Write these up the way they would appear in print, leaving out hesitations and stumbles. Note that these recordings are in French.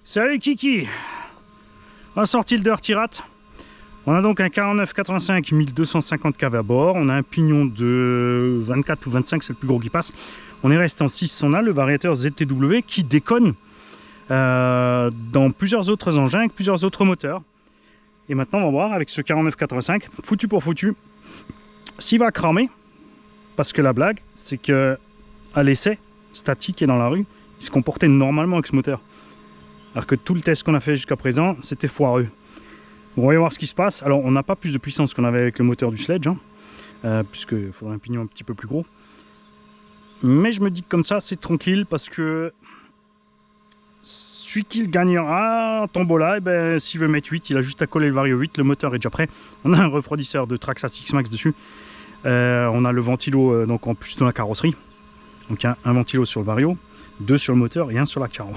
Salut Kiki. On a sorti le Dirty Rat. On a donc un 4985 1250 kV à bord. On a un pignon de 24 ou 25, c'est le plus gros qui passe. On est resté en 6. On a le variateur ZTW qui déconne dans plusieurs autres engins avec plusieurs autres moteurs. Et maintenant on va voir avec ce 4985, foutu pour foutu, s'il va cramer. Parce que la blague, c'est que à l'essai statique et dans la rue, il se comportait normalement avec ce moteur. Alors que tout le test qu'on a fait jusqu'à présent, c'était foireux. Bon, on va voir ce qui se passe. Alors on n'a pas plus de puissance qu'on avait avec le moteur du Sledge, hein, puisqu'il faudrait un pignon un petit peu plus gros. Mais je me dis que comme ça, c'est tranquille, parce que celui qui le gagnera en tombola, ben, s'il veut mettre 8, il a juste à coller le Vario 8, le moteur est déjà prêt. On a un refroidisseur de Traxxas X-Max dessus. On a le ventilo donc en plus de la carrosserie. Donc il y a un ventilo sur le Vario, 2 sur le moteur et 1 sur la carro.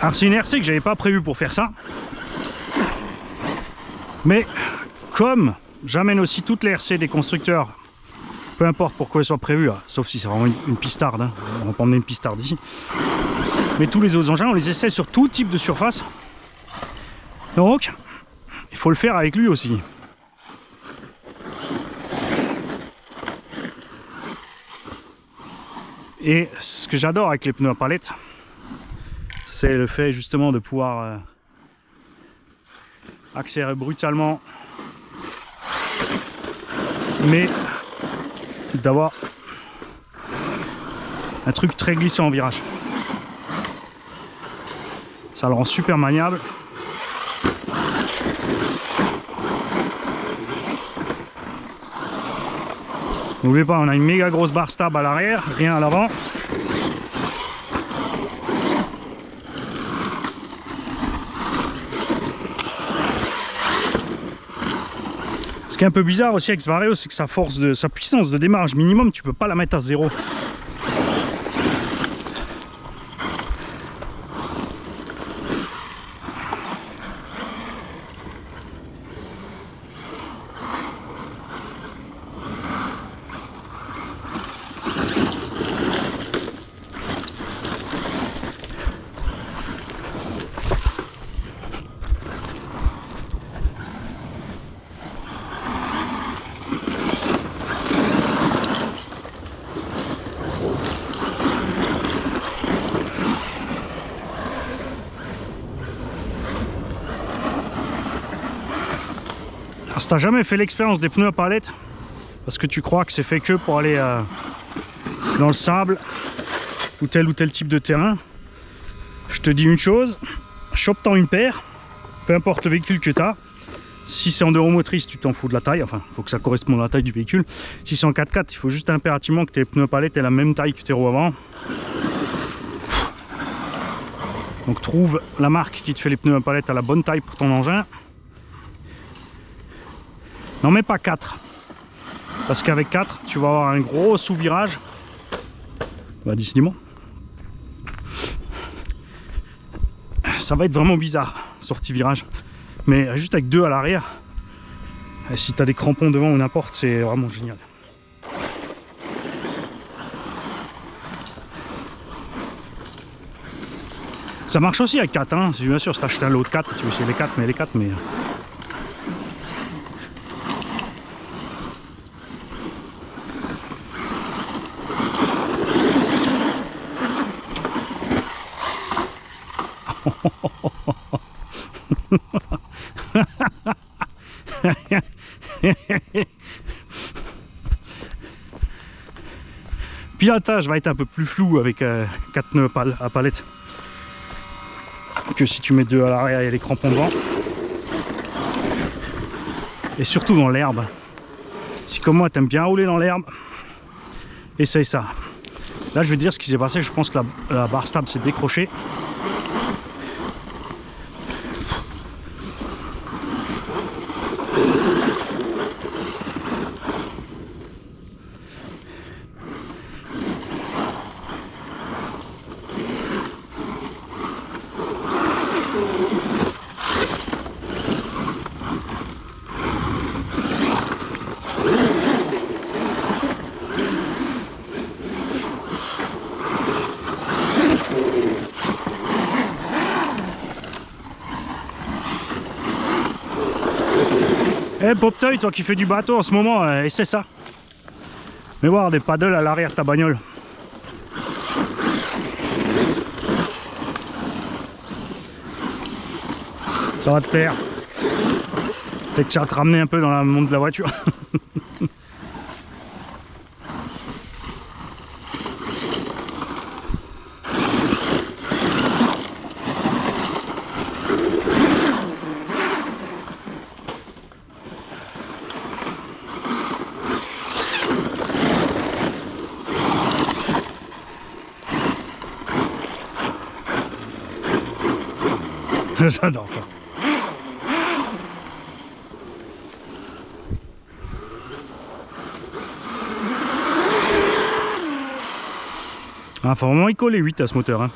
Alors c'est une RC que j'avais pas prévu pour faire ça. Mais comme j'amène aussi toutes les RC des constructeurs, peu importe pourquoi elles soient prévues, sauf si c'est vraiment une pistarde, hein, on va pas emmener une pistarde ici. Mais tous les autres engins, on les essaie sur tout type de surface. Donc, il faut le faire avec lui aussi. Et ce que j'adore avec les pneus à palette, c'est le fait justement de pouvoir accélérer brutalement, mais d'avoir un truc très glissant en virage. Ça le rend super maniable. N'oubliez pas, on a une méga grosse barre stab à l'arrière, rien à l'avant. Ce qui est un peu bizarre aussi avec ce Vario, c'est que sa puissance de démarrage minimum, tu peux pas la mettre à 0. Si t'as jamais fait l'expérience des pneus à palette, parce que tu crois que c'est fait que pour aller dans le sable ou tel type de terrain, je te dis une chose, chope-t'en une paire, peu importe le véhicule que tu as. Si c'est en euromotrice, tu t'en fous de la taille, enfin il faut que ça corresponde à la taille du véhicule. Si c'est en 4x4, il faut juste impérativement que tes pneus à palette aient la même taille que tes roues avant. Donc trouve la marque qui te fait les pneus à palette à la bonne taille pour ton engin. N'en mets pas 4, parce qu'avec 4 tu vas avoir un gros sous-virage. Bah décidément, ça va être vraiment bizarre, sortie virage. Mais juste avec 2 à l'arrière, si tu as des crampons devant ou n'importe, c'est vraiment génial. Ça marche aussi avec 4, hein. Bien sûr, si tu achètes un lot de 4, tu veux essayer les 4, mais les 4, mais... Pilotage va être un peu plus flou avec 4 pneus à palette que si tu mets 2 à l'arrière et les crampons devant. Et surtout dans l'herbe. Si comme moi t'aimes bien rouler dans l'herbe, essaye ça. Là je vais te dire ce qui s'est passé, je pense que la barre stable s'est décrochée. Eh Poptoy, toi qui fais du bateau en ce moment, essaie ça. Mais voir des paddles à l'arrière de ta bagnole. Ça va te plaire. Peut-être que ça va te ramener un peu dans le monde de la voiture. J'adore ça. Ah, faut vraiment y coller 8 à ce moteur. Hein.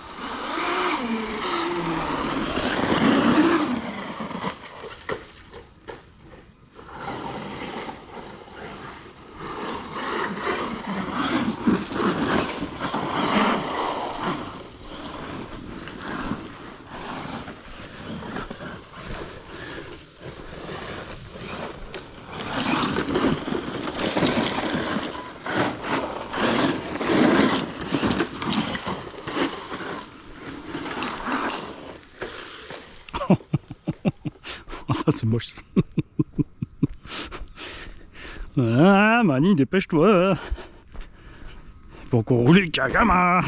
Ça c'est moche. Ah Mani, dépêche-toi. Faut qu'on roule le Kagama.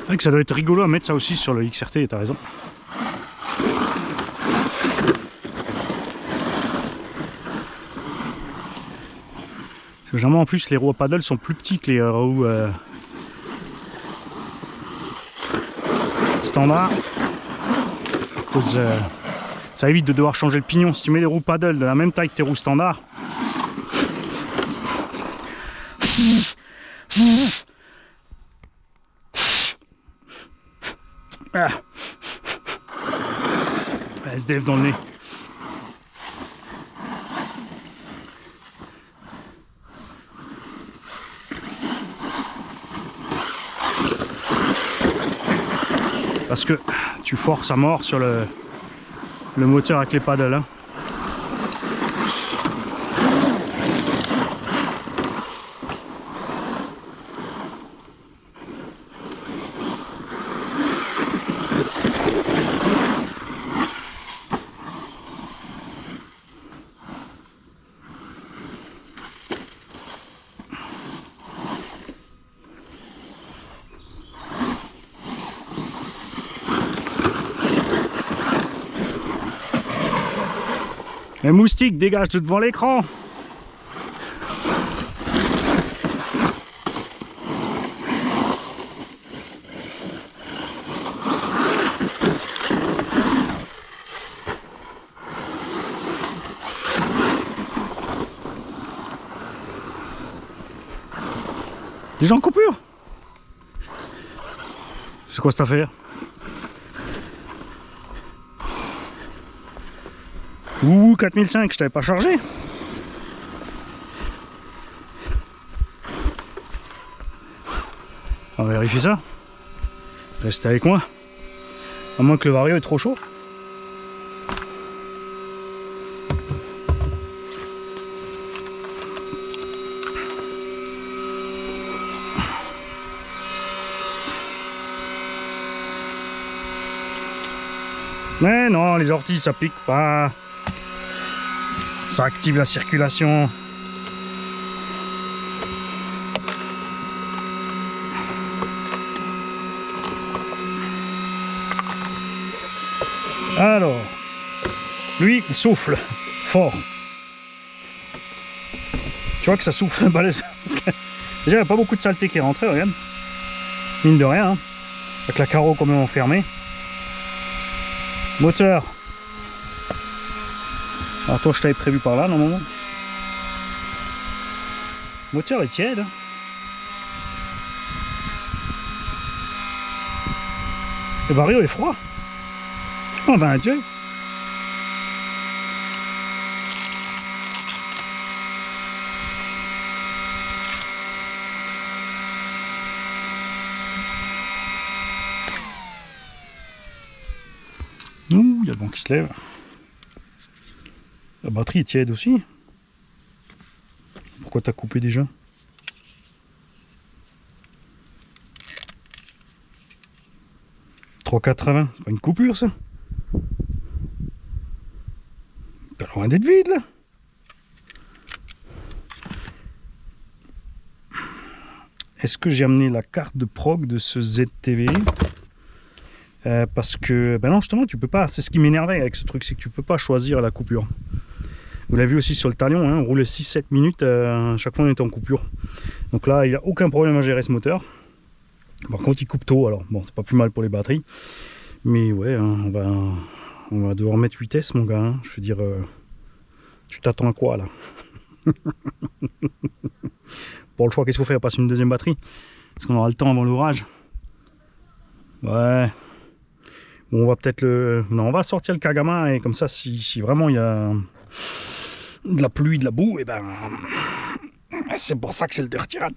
C'est vrai que ça doit être rigolo à mettre ça aussi sur le XRT, t'as raison. Parce que généralement en plus les roues à paddle sont plus petits que les roues standard. Ça évite de devoir changer le pignon. Si tu mets des roues paddle de la même taille que tes roues standard, ah. SDF dans le nez. Parce que tu forces à mort sur le moteur avec les paddles. Hein. Les moustiques dégagent de devant l'écran. Déjà en coupure. C'est quoi cette affaire? Ouh, 4005, je t'avais pas chargé. On va vérifier ça. Restez avec moi. À moins que le Vario est trop chaud. Mais non, les orties ça pique pas. Ça active la circulation. Alors, lui, il souffle fort. Tu vois que ça souffle balèze. Déjà, il n'y a pas beaucoup de saleté qui est rentrée, regarde. Mine de rien, hein. Avec la carreau complètement fermée. Moteur. Alors toi je t'avais prévu par là normalement. Le moteur est tiède. Hein. Le vario est froid. Oh ben Dieu. Ouh, il y a le vent qui se lève. La batterie est tiède aussi. Pourquoi t'as coupé déjà? $3,80, c'est pas une coupure ça? T'as loin d'être vide là. Est-ce que j'ai amené la carte de prog de ce ZTV? Parce que, ben non justement tu peux pas, c'est ce qui m'énervait avec ce truc, c'est que tu peux pas choisir la coupure. Vous l'avez vu aussi sur le talion, hein, on roulait 6-7 minutes, chaque fois on était en coupure. Donc là il n'y a aucun problème à gérer ce moteur. Par contre il coupe tôt, alors bon c'est pas plus mal pour les batteries. Mais ouais, hein, on va devoir mettre vitesse mon gars, hein. Je veux dire, tu t'attends à quoi là? Pour le choix, qu'est-ce qu'on fait? On passe une deuxième batterie? Est-ce qu'on aura le temps avant l'orage? Ouais. Bon, on va peut-être le... Non, on va sortir le Kagama et comme ça, si vraiment il y a de la pluie, de la boue, et ben... C'est pour ça que c'est le Dirty Rat.